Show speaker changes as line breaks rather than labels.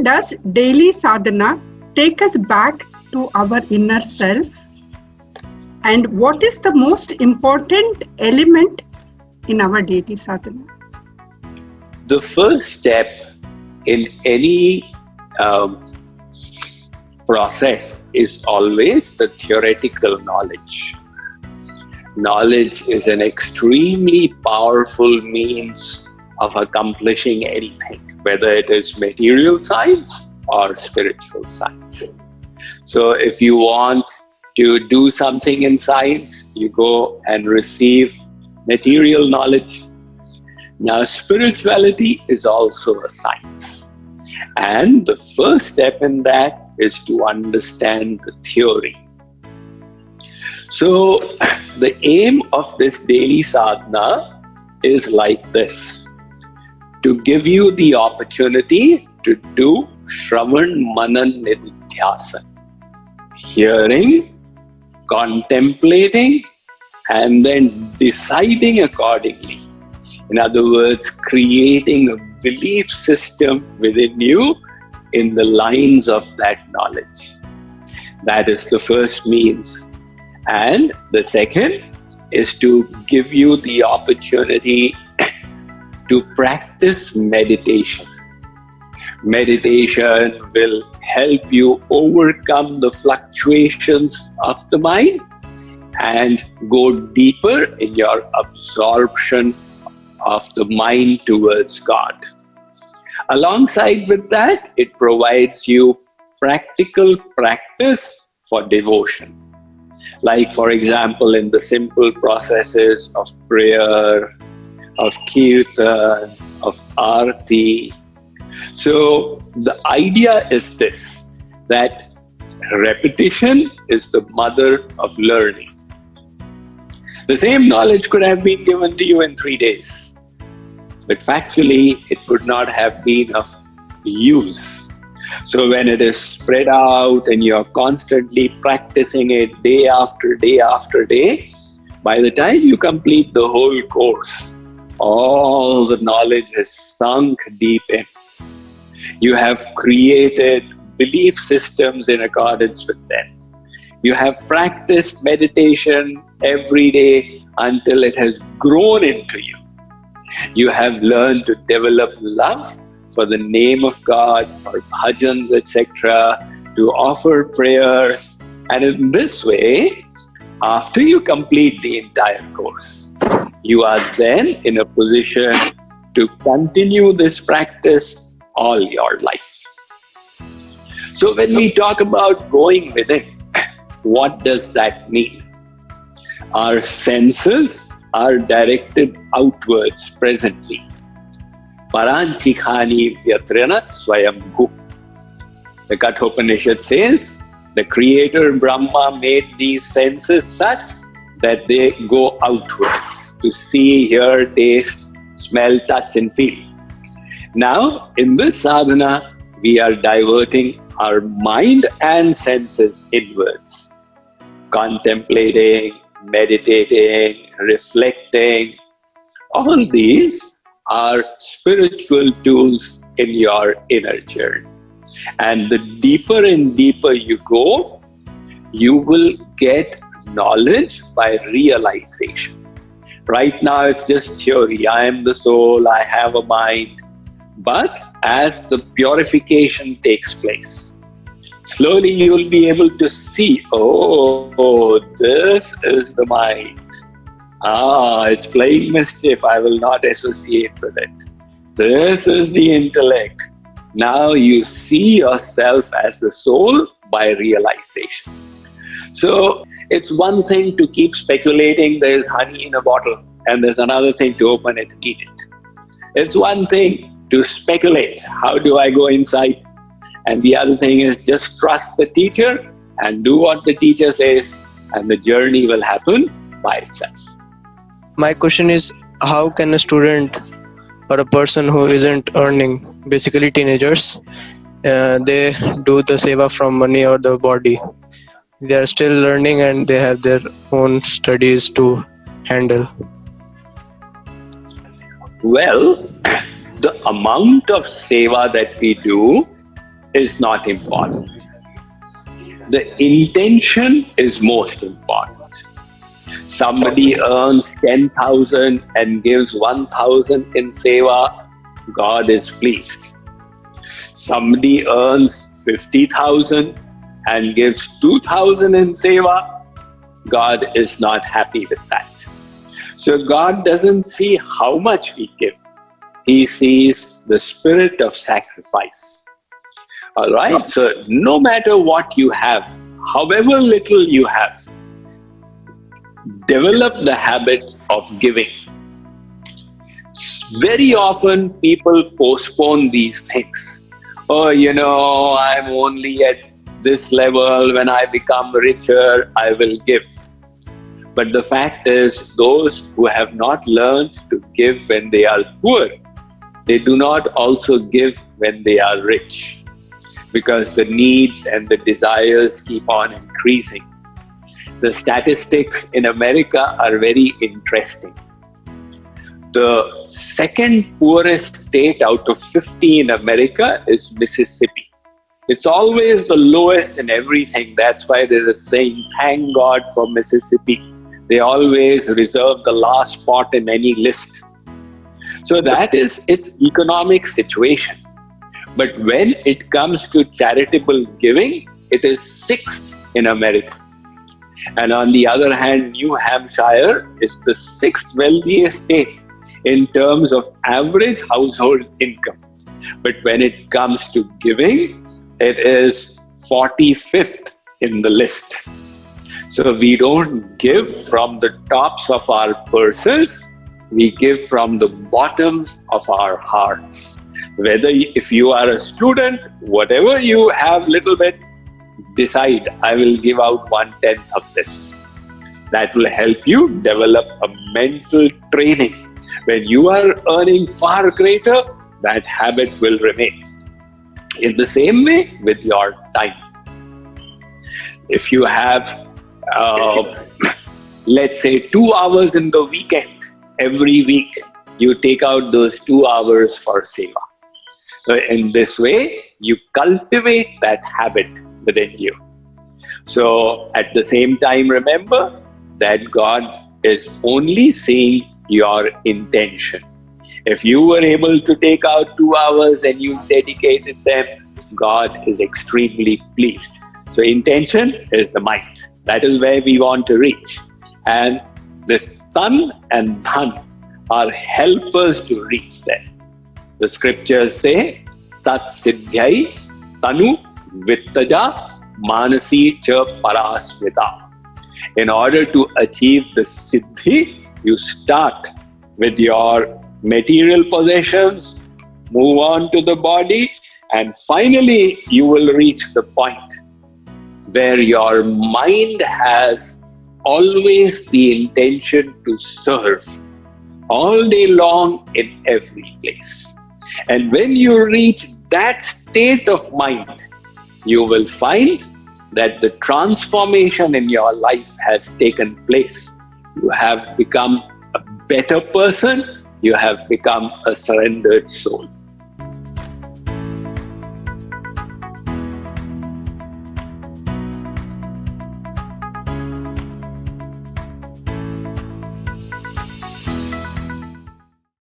does daily sadhana take us back to our inner self? And what is the most important element in our daily sadhana?
The first step in any process is always the theoretical knowledge. Knowledge is an extremely powerful means of accomplishing anything, whether it is material science or spiritual science. So if you want to do something in science, you go and receive material knowledge. Now, spirituality is also a science. And the first step in that is to understand the theory. So the aim of this daily sadhana is like this: to give you the opportunity to do Shravan Manan Nididhyasana, hearing, contemplating, and then deciding accordingly. In other words, creating a belief system within you in the lines of that knowledge. That is the first means. And the second is to give you the opportunity to practice meditation. Meditation will help you overcome the fluctuations of the mind and go deeper in your absorption of the mind towards God. Alongside with that, it provides you practical practice for devotion. Like, for example, in the simple processes of prayer, of kirtan, of arti. So the idea is this, that repetition is the mother of learning. The same knowledge could have been given to you in 3 days, but factually it would not have been of use. So when it is spread out and you're constantly practicing it day after day after day, by the time you complete the whole course, all the knowledge is sunk deep in. You have created belief systems in accordance with them. You have practiced meditation every day until it has grown into you. You have learned to develop love for the name of God, or bhajans, etc., to offer prayers. And in this way, after you complete the entire course, you are then in a position to continue this practice all your life. So when we talk about going within, what does that mean? Our senses are directed outwards presently. Paranchikhani vyatranat swayambhu. The Kathopanishad says, the Creator Brahma made these senses such that they go outwards to see, hear, taste, smell, touch and feel. Now, in this sadhana, we are diverting our mind and senses inwards, contemplating, meditating, reflecting. All these are spiritual tools in your inner journey. And the deeper and deeper you go, you will get knowledge by realization. Right now it's just theory. I am the soul, I have a mind. But as the purification takes place, slowly you will be able to see, oh, this is the mind. It's playing mischief. I will not associate with it. This is the intellect. Now you see yourself as the soul by realization. So it's one thing to keep speculating there is honey in a bottle, and there's another thing to open it and eat it. It's one thing to speculate, how do I go inside? And the other thing is just trust the teacher and do what the teacher says, and the journey will happen by itself.
My question is, how can a student or a person who isn't earning, basically teenagers, they do the seva from money or the body? They are still learning and they have their own studies to handle.
Well, the amount of seva that we do is not important. The intention is most important. Somebody earns 10,000 and gives 1,000 in seva, God is pleased. Somebody earns 50,000 and gives 2,000 in seva, God is not happy with that. So God doesn't see how much we give. He sees the spirit of sacrifice. All right? So no matter what you have, however little you have, develop the habit of giving. Very often people postpone these things. Oh, I'm only at this level. When I become richer, I will give. But the fact is, those who have not learned to give when they are poor, they do not also give when they are rich, because the needs and the desires keep on increasing. The statistics in America are very interesting. The second poorest state out of 50 in America is Mississippi. It's always the lowest in everything. That's why there's a saying, thank God for Mississippi. They always reserve the last spot in any list. So that is its economic situation. But when it comes to charitable giving, it is sixth in America. And on the other hand, New Hampshire is the sixth wealthiest state in terms of average household income. But when it comes to giving, it is 45th in the list. So we don't give from the tops of our purses, we give from the bottoms of our hearts. Whether if you are a student, whatever you have little bit, decide, I will give out 1/10 of this. That will help you develop a mental training. When you are earning far greater, that habit will remain. In the same way with your time. If you have, let's say 2 hours in the weekend, every week, you take out those 2 hours for seva. In this way, you cultivate that habit within you. So at the same time, remember that God is only seeing your intention. If you were able to take out 2 hours and you dedicated them, God is extremely pleased. So intention is the mind. That is where we want to reach. And this tan and dhan are helpers to reach there. The scriptures say, tat siddhyai tanu vittaja manasi cha parasvita. In order to achieve the siddhi, you start with your material possessions, move on to the body, and finally you will reach the point where your mind has always the intention to serve all day long in every place. And when you reach that state of mind, you will find that the transformation in your life has taken place. You have become a better person. You have become a surrendered soul.